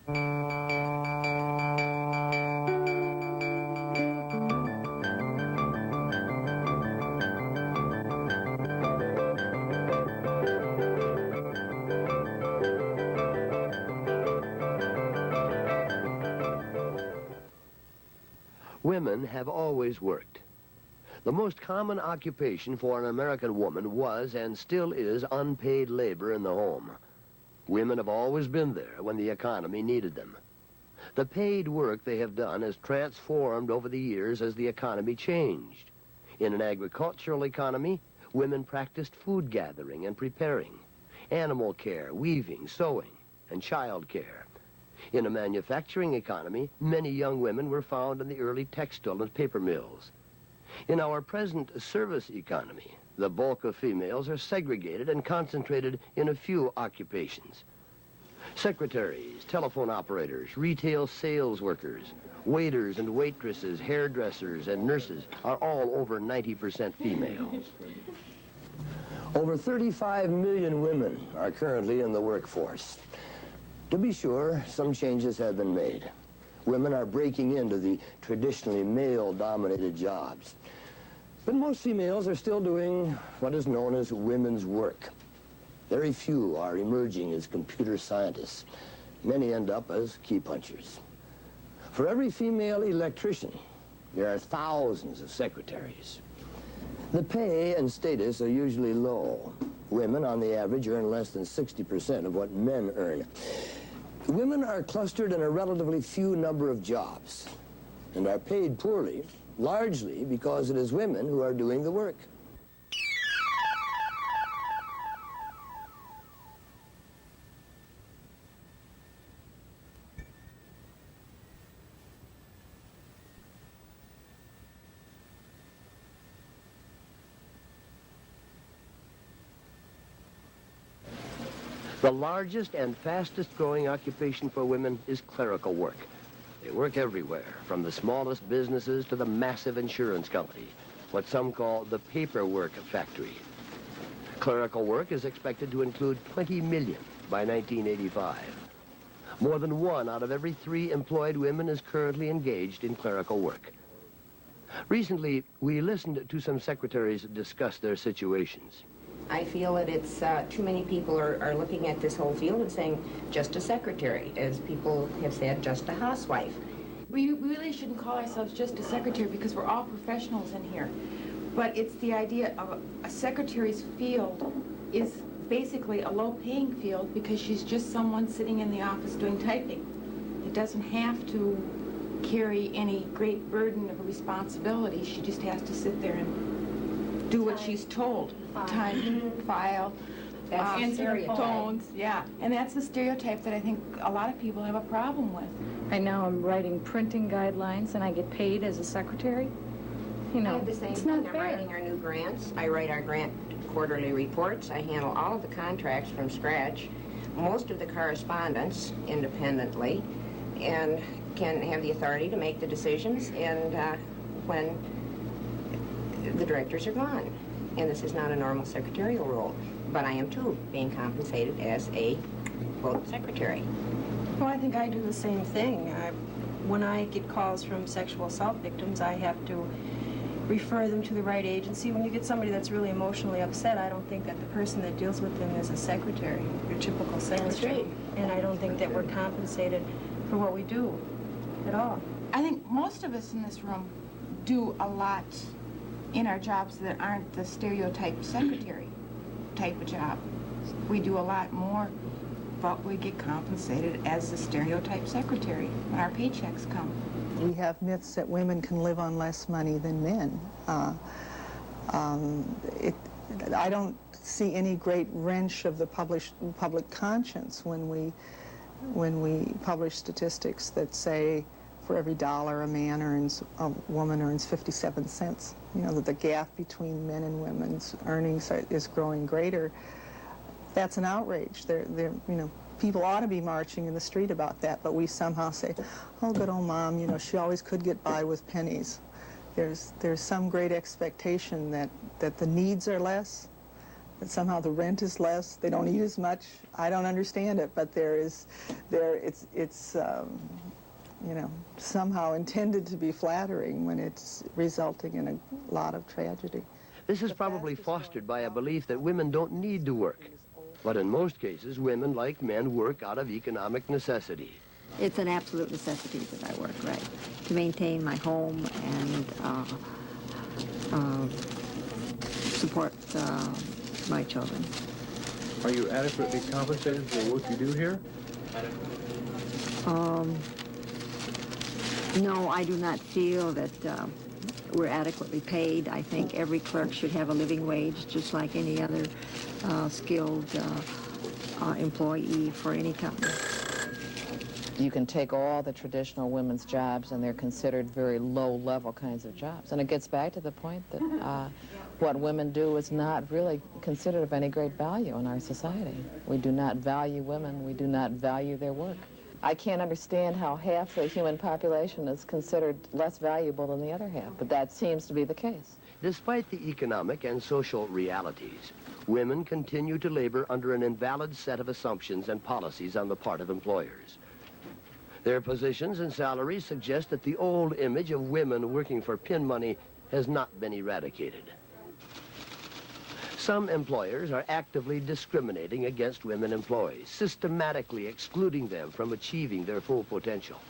Women have always worked. The most common occupation for an American woman was and still is unpaid labor in the home. Women have always been there when the economy needed them. The paid work they have done has transformed over the years as the economy changed. In an agricultural economy, women practiced food gathering and preparing, animal care, weaving, sewing, and child care. In a manufacturing economy, many young women were found in the early textile and paper mills. In our present service economy, the bulk of females are segregated and concentrated in a few occupations. Secretaries, telephone operators, retail sales workers, waiters and waitresses, hairdressers, and nurses are all over 90% female. Over 35 million women are currently in the workforce. To be sure, some changes have been made. Women are breaking into the traditionally male-dominated jobs. But most females are still doing what is known as women's work. Very few are emerging as computer scientists. Many end up as key punchers. For every female electrician, there are thousands of secretaries. The pay and status are usually low. Women, on the average, earn less than 60% of what men earn. Women are clustered in a relatively few number of jobs and are paid poorly, largely because it is women who are doing the work. The largest and fastest growing occupation for women is clerical work. They work everywhere, from the smallest businesses to the massive insurance company, what some call the paperwork factory. Clerical work is expected to include 20 million by 1985. More than 1 out of every 3 employed women is currently engaged in clerical work. Recently, we listened to some secretaries discuss their situations. I feel that it's too many people are looking at this whole field and saying just a secretary, as people have said, just a housewife. We really shouldn't call ourselves just a secretary because we're all professionals in here. But it's the idea of a secretary's field is basically a low-paying field because she's just someone sitting in the office doing typing. It doesn't have to carry any great burden of responsibility. She just has to sit there and do what she's told. Time, file, answer the phones. Yeah, and that's the stereotype that I think a lot of people have a problem with. Right now I'm writing printing guidelines and I get paid as a secretary. You know, I have the same thing. I'm writing our new grants. I write our grant quarterly reports. I handle all of the contracts from scratch, most of the correspondence independently, and can have the authority to make the decisions and when the directors are gone. And this is not a normal secretarial role, but I am too being compensated as a, quote, secretary. Well, I think I do the same thing. When I get calls from sexual assault victims, I have to refer them to the right agency. When you get somebody that's really emotionally upset, I don't think that the person that deals with them is a secretary, your typical secretary. That's right. And I don't think that we're compensated for what we do at all. I think most of us in this room do a lot in our jobs that aren't the stereotype secretary type of job. We do a lot more, but we get compensated as the stereotype secretary when our paychecks come. We have myths that women can live on less money than men. I don't see any great wrench of the public conscience when we publish statistics that say for every dollar a man earns, a woman earns 57 cents. You know, that the gap between men and women's earnings is growing greater. That's an outrage. You know, people ought to be marching in the street about that, but we somehow say, oh, good old mom, you know, she always could get by with pennies. There's some great expectation that the needs are less, somehow the rent is less, they don't eat as much. I don't understand it, but it's you know, somehow intended to be flattering when it's resulting in a lot of tragedy. This is probably fostered by a belief that women don't need to work. But in most cases, women, like men, work out of economic necessity. It's an absolute necessity that I work, right, to maintain my home and support my children. Are you adequately compensated for the work you do here? No, I do not feel that we're adequately paid. I think every clerk should have a living wage, just like any other skilled employee for any company. You can take all the traditional women's jobs and they're considered very low-level kinds of jobs. And it gets back to the point that what women do is not really considered of any great value in our society. We do not value women. We do not value their work. I can't understand how half the human population is considered less valuable than the other half, but that seems to be the case. Despite the economic and social realities, women continue to labor under an invalid set of assumptions and policies on the part of employers. Their positions and salaries suggest that the old image of women working for pin money has not been eradicated. Some employers are actively discriminating against women employees, systematically excluding them from achieving their full potential.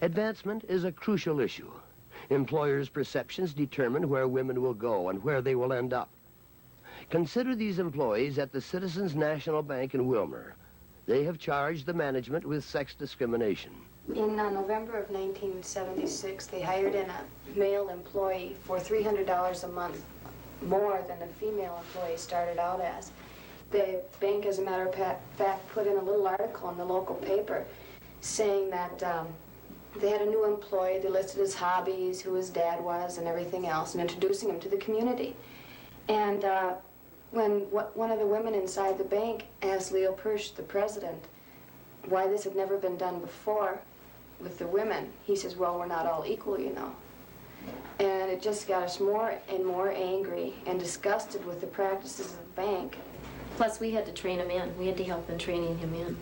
Advancement is a crucial issue. Employers' perceptions determine where women will go and where they will end up. Consider these employees at the Citizens National Bank in Wilmer. They have charged the management with sex discrimination. In November of 1976, they hired in a male employee for $300 a month, more than the female employee started out as. The bank, as a matter of fact, put in a little article in the local paper saying that they had a new employee. They listed his hobbies, who his dad was, and everything else, and introducing him to the community. And when one of the women inside the bank asked Leo Persh, the president, why this had never been done before with the women, he says, well, we're not all equal, you know. And it just got us more and more angry and disgusted with the practices of the bank. Plus, we had to train him in. We had to help in training him in.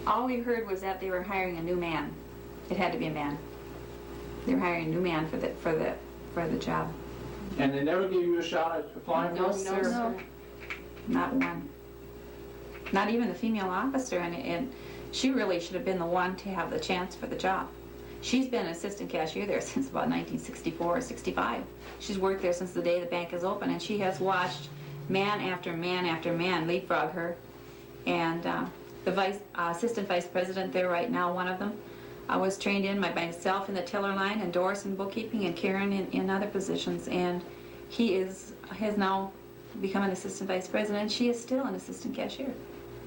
All we heard was that they were hiring a new man. It had to be a man. They were hiring a new man for the job. And they never gave you a shot at applying for No, it? sir. No. Not one. Not even the female officer, and she really should have been the one to have the chance for the job. She's been an assistant cashier there since about 1964 or 65. She's worked there since the day the bank is open, and she has watched man after man after man leapfrog her. And the assistant vice president there right now, one of them, I was trained in by myself in the teller line, and Doris in bookkeeping, and Karen in other positions. And he has now become an assistant vice president. She is still an assistant cashier.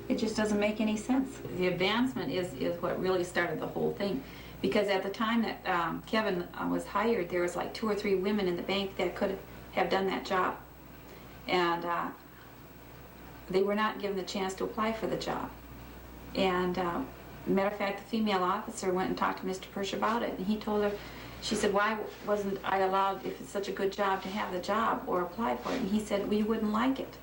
It just doesn't make any sense. The advancement is what really started the whole thing. Because at the time that Kevin was hired, there was like 2 or 3 women in the bank that could have done that job. And they were not given the chance to apply for the job. And matter of fact, the female officer went and talked to Mr. Persh about it, and he told her, she said, why wasn't I allowed, if it's such a good job, to have the job or apply for it? And he said, we wouldn't like it.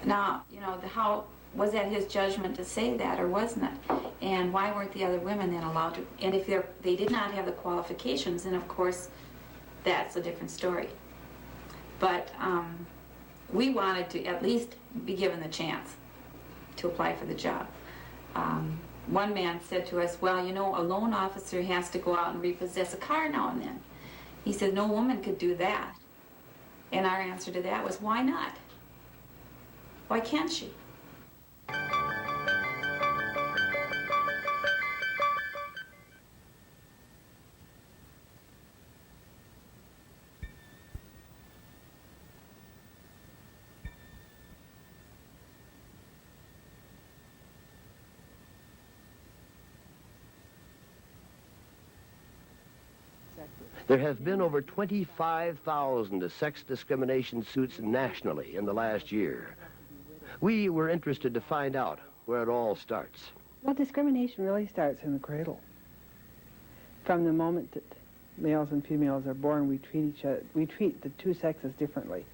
Now, you know, how was that his judgment to say that, or wasn't it? And why weren't the other women then allowed to? And if they did not have the qualifications, then of course that's a different story. But we wanted to at least be given the chance to apply for the job. One man said to us, well, you know, a loan officer has to go out and repossess a car now and then. He said, no woman could do that. And our answer to that was, why not? Why can't she? There have been over 25,000 sex discrimination suits nationally in the last year. We were interested to find out where it all starts. Well, discrimination really starts in the cradle. From the moment that males and females are born, we treat the two sexes differently.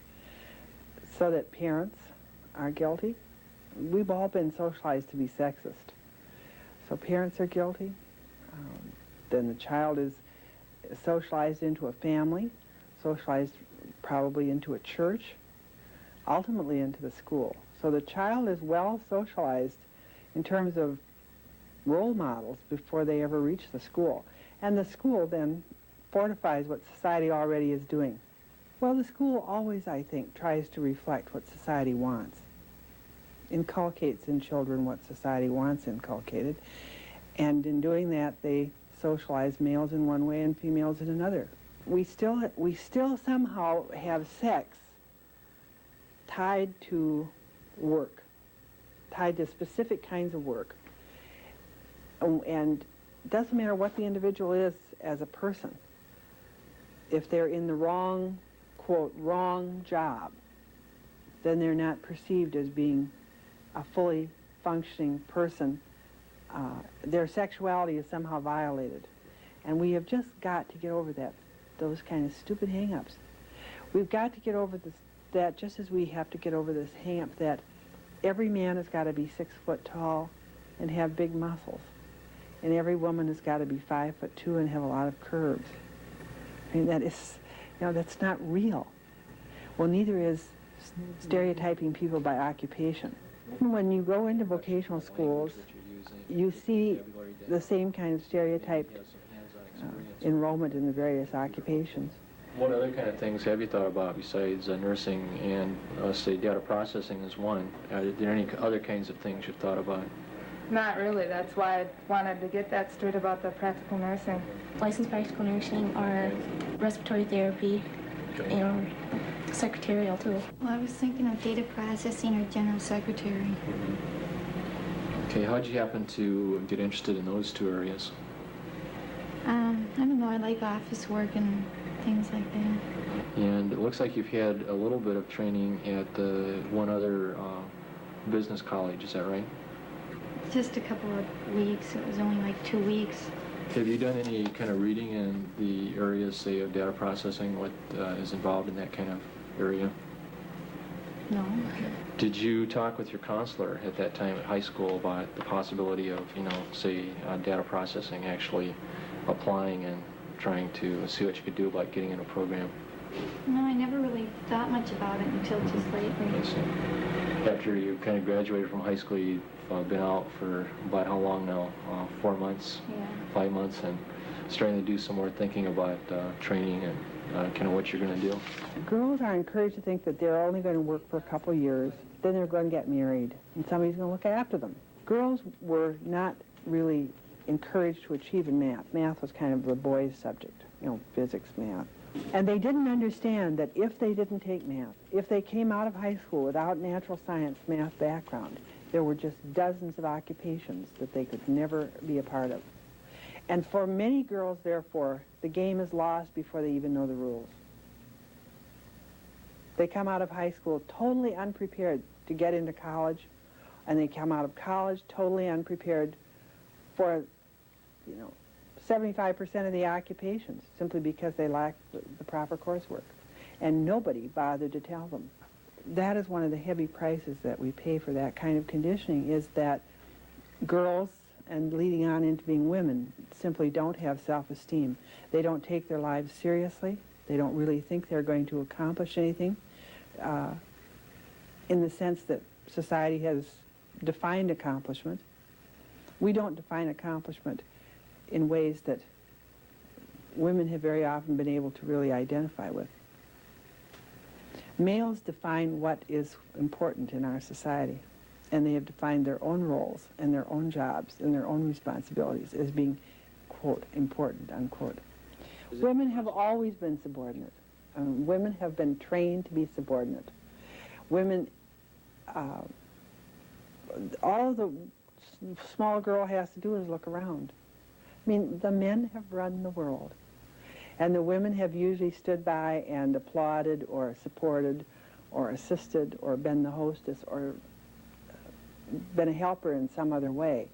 so that parents are guilty. We've all been socialized to be sexist. So parents are guilty. Then the child is socialized into a family, socialized probably into a church, ultimately into the school. So the child is well socialized in terms of role models before they ever reach the school. And the school then fortifies what society already is doing. Well, the school always, I think, tries to reflect what society wants, inculcates in children what society wants inculcated, and in doing that, they socialize males in one way and females in another. We still somehow have sex tied to work, tied to specific kinds of work. And it doesn't matter what the individual is as a person. If they're in the wrong, quote, wrong job, then they're not perceived as being a fully functioning person. Their sexuality is somehow violated. And we have just got to get over those kind of stupid hang-ups. We've got to get over that just as we have to get over this hang-up that every man has got to be 6 foot tall and have big muscles. And every woman has got to be 5'2" and have a lot of curves. I mean, that is, that's not real. Well, neither is stereotyping people by occupation. When you go into vocational schools, you see the same kind of stereotyped enrollment in the various occupations. What other kind of things have you thought about besides nursing and, say, data processing is one? Are there any other kinds of things you've thought about? Not really. That's why I wanted to get that straight about the practical nursing. Licensed practical nursing or respiratory therapy, and secretarial too. Well, I was thinking of data processing or general secretary. Okay, how'd you happen to get interested in those two areas? I don't know, I like office work and things like that. And it looks like you've had a little bit of training at one other business college, is that right? Just a couple of weeks. It was only like 2 weeks. Have you done any kind of reading in the areas, say, of data processing, what is involved in that kind of area? No. Did you talk with your counselor at that time at high school about the possibility of, say, data processing actually applying and trying to see what you could do about getting in a program? No, I never really thought much about it until just lately. I see. After you kind of graduated from high school, you've been out for about how long now? 4 months? Yeah. 5 months, and starting to do some more thinking about training and kind of what you're going to do. Girls are encouraged to think that they're only going to work for a couple of years, then they're going to get married, and somebody's going to look after them. Girls were not really encouraged to achieve in math. Math was kind of the boys' subject, physics, math. And they didn't understand that if they didn't take math, if they came out of high school without natural science math background, there were just dozens of occupations that they could never be a part of. And for many girls, therefore, the game is lost before they even know the rules. They come out of high school totally unprepared to get into college, and they come out of college totally unprepared for, 75% of the occupations, simply because they lack the proper coursework. And nobody bothered to tell them. That is one of the heavy prices that we pay for that kind of conditioning, is that girls, and leading on into being women, simply don't have self-esteem. They don't take their lives seriously. They don't really think they're going to accomplish anything in the sense that society has defined accomplishment. We don't define accomplishment in ways that women have very often been able to really identify with. Males define what is important in our society, and they have defined their own roles and their own jobs and their own responsibilities as being, quote, important, unquote. Women have always been subordinate. Women have been trained to be subordinate. Women, all the small girl has to do is look around. I mean, the men have run the world, and the women have usually stood by and applauded or supported or assisted or been the hostess or been a helper in some other way.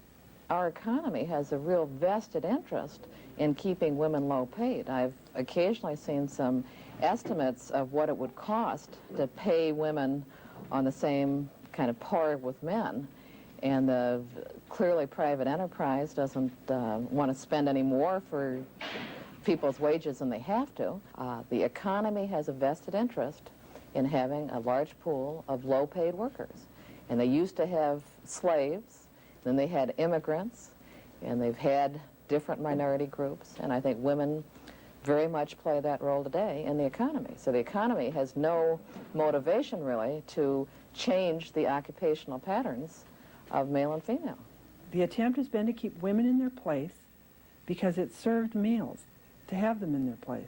our economy has a real vested interest in keeping women low paid. I've occasionally seen some estimates of what it would cost to pay women on the same kind of par with men. And clearly private enterprise doesn't want to spend any more for people's wages than they have to. The economy has a vested interest in having a large pool of low-paid workers. And they used to have slaves, then they had immigrants, and they've had different minority groups, and I think women very much play that role today in the economy. So the economy has no motivation, really, to change the occupational patterns of male and female. The attempt has been to keep women in their place because it served males to have them in their place.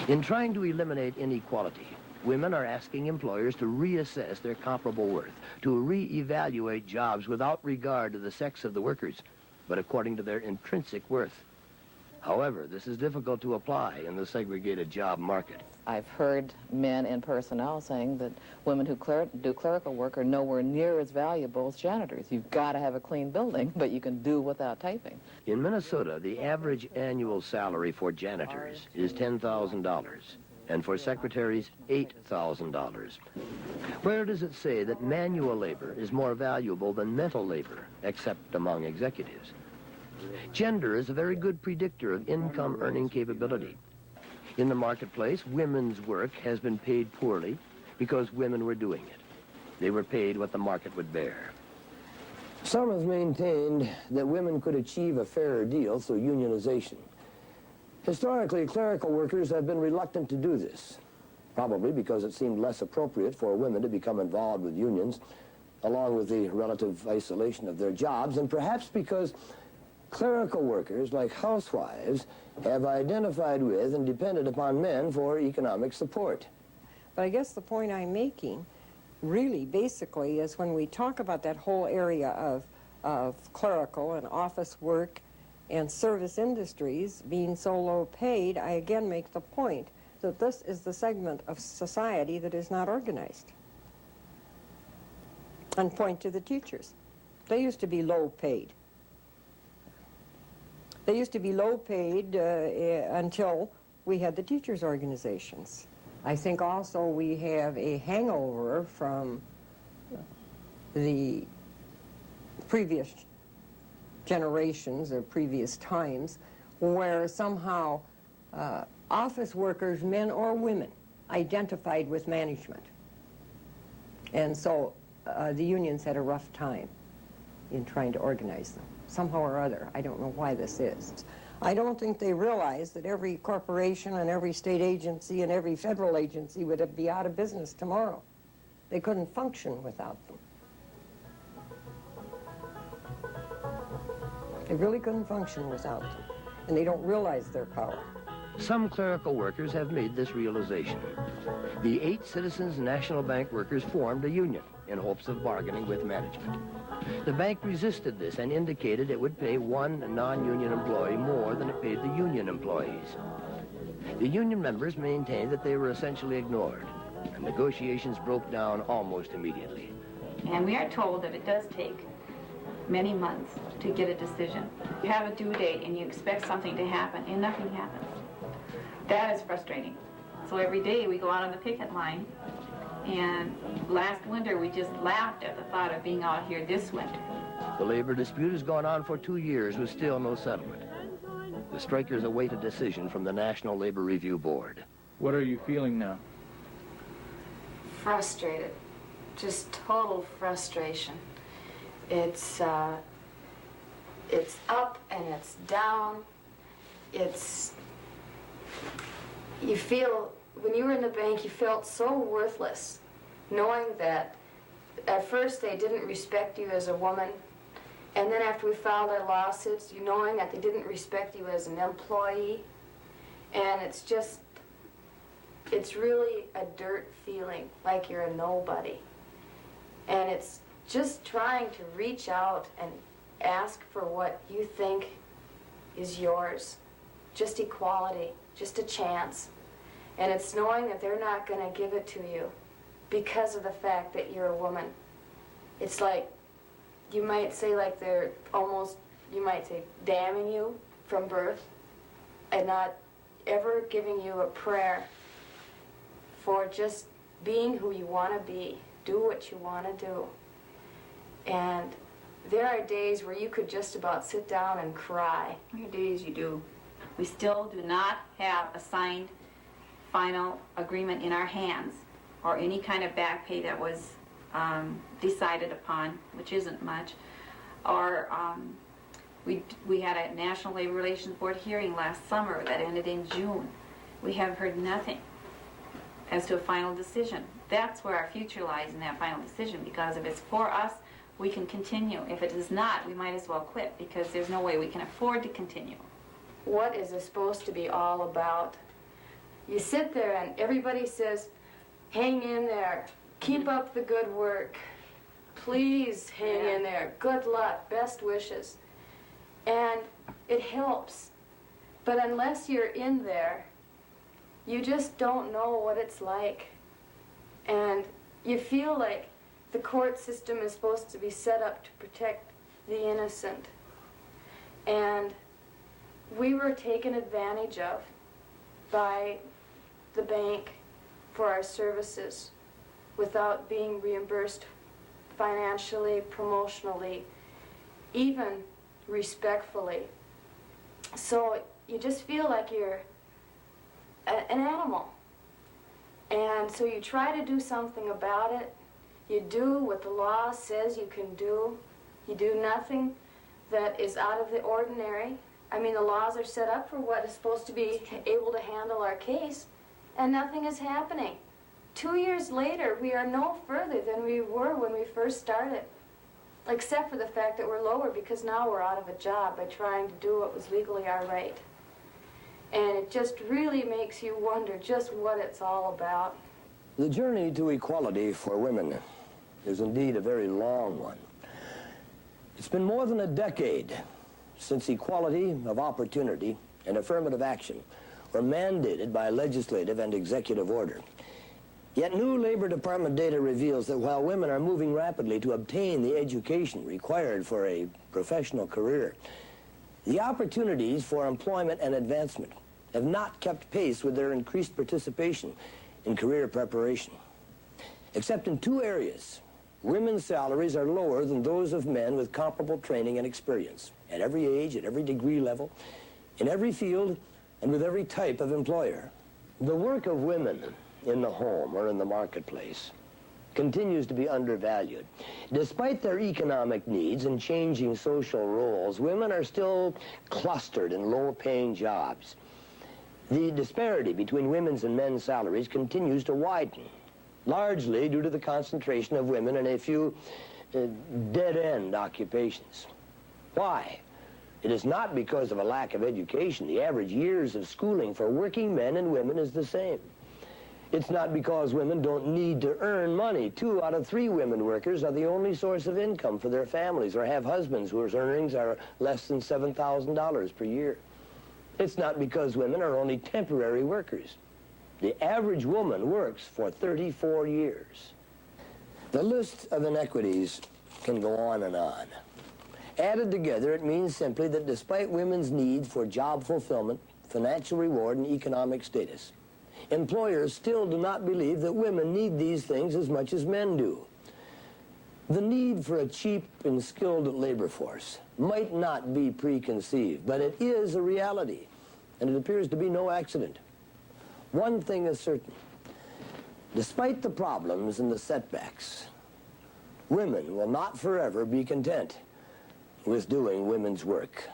In trying to eliminate inequality, women are asking employers to reassess their comparable worth, to reevaluate jobs without regard to the sex of the workers, but according to their intrinsic worth. However, this is difficult to apply in the segregated job market. I've heard men in personnel saying that women who do clerical work are nowhere near as valuable as janitors. You've got to have a clean building, but you can do without typing. In Minnesota, the average annual salary for janitors is $10,000, and for secretaries, $8,000. Where does it say that manual labor is more valuable than mental labor, except among executives? Gender is a very good predictor of income earning capability. In the marketplace, women's work has been paid poorly because women were doing it. They were paid what the market would bear. Some have maintained that women could achieve a fairer deal through unionization. Historically, clerical workers have been reluctant to do this, probably because it seemed less appropriate for women to become involved with unions, along with the relative isolation of their jobs, and perhaps because clerical workers, like housewives, have identified with and depended upon men for economic support. But I guess the point I'm making, really, basically, is when we talk about that whole area of clerical and office work and service industries being so low paid, I again make the point that this is the segment of society that is not organized. And point to the teachers. They used to be low paid. They used to be low paid until we had the teachers' organizations. I think also we have a hangover from the previous generations or previous times where somehow office workers, men or women, identified with management. And so the unions had a rough time in trying to organize them. Somehow or other. I don't know why this is. I don't think they realize that every corporation and every state agency and every federal agency would be out of business tomorrow. They couldn't function without them. They really couldn't function without them. And they don't realize their power. Some clerical workers have made this realization. The 8 Citizens National Bank workers formed a union in hopes of bargaining with management. The bank resisted this and indicated it would pay one non-union employee more than it paid the union employees. The union members maintained that they were essentially ignored, and negotiations broke down almost immediately. And we are told that it does take many months to get a decision. You have a due date and you expect something to happen and nothing happens. That is frustrating. So every day we go out on the picket line, and last winter we just laughed at the thought of being out here this winter. The labor dispute has gone on for 2 years with still no settlement. The strikers await a decision from the National Labor Review Board. What are you feeling now? Frustrated. Just total frustration. It's up and it's down. You feel, when you were in the bank, you felt so worthless, knowing that at first they didn't respect you as a woman, and then after we filed our lawsuits, you knowing that they didn't respect you as an employee, and it's just it's really a dirt feeling, like you're a nobody. And it's just trying to reach out and ask for what you think is yours. Just equality, just a chance. And it's knowing that they're not going to give it to you because of the fact that you're a woman. It's like, you might say like they're almost, you might say, damning you from birth and not ever giving you a prayer for just being who you want to be. Do what you want to do. And there are days where you could just about sit down and cry. There are days you do. We still do not have a signed final agreement in our hands or any kind of back pay that was decided upon, which isn't much. Or we had a National Labor Relations Board hearing last summer that ended in June. We have heard nothing as to a final decision. That's where our future lies, in that final decision, because if it's for us, we can continue. If it is not, we might as well quit, because there's no way we can afford to continue. What is this supposed to be all about? You sit there and everybody says, hang in there, keep up the good work, please hang in there, good luck, best wishes. And it helps. But unless you're in there, you just don't know what it's like. And you feel like the court system is supposed to be set up to protect the innocent. And we were taken advantage of by the bank for our services without being reimbursed financially, promotionally, even respectfully. So you just feel like you're an animal. And so you try to do something about it. You do what the law says you can do. You do nothing that is out of the ordinary. I mean, the laws are set up for what is supposed to be able to handle our case, and nothing is happening. 2 years later, we are no further than we were when we first started, except for the fact that we're lower because now we're out of a job by trying to do what was legally our right. And it just really makes you wonder just what it's all about. The journey to equality for women is indeed a very long one. It's been more than a decade since equality of opportunity and affirmative action were mandated by legislative and executive order. Yet new Labor Department data reveals that while women are moving rapidly to obtain the education required for a professional career, the opportunities for employment and advancement have not kept pace with their increased participation in career preparation. Except in two areas, women's salaries are lower than those of men with comparable training and experience, at every age, at every degree level, in every field, and with every type of employer. The work of women in the home or in the marketplace continues to be undervalued. Despite their economic needs and changing social roles, women are still clustered in low-paying jobs. The disparity between women's and men's salaries continues to widen, largely due to the concentration of women in a few dead-end occupations. Why? It is not because of a lack of education. The average years of schooling for working men and women is the same. It's not because women don't need to earn money. 2 out of 3 women workers are the only source of income for their families or have husbands whose earnings are less than $7,000 per year. It's not because women are only temporary workers. The average woman works for 34 years. The list of inequities can go on and on. Added together, it means simply that despite women's need for job fulfillment, financial reward, and economic status, employers still do not believe that women need these things as much as men do. The need for a cheap and skilled labor force might not be preconceived, but it is a reality, and it appears to be no accident. One thing is certain. Despite the problems and the setbacks, women will not forever be content with doing women's work.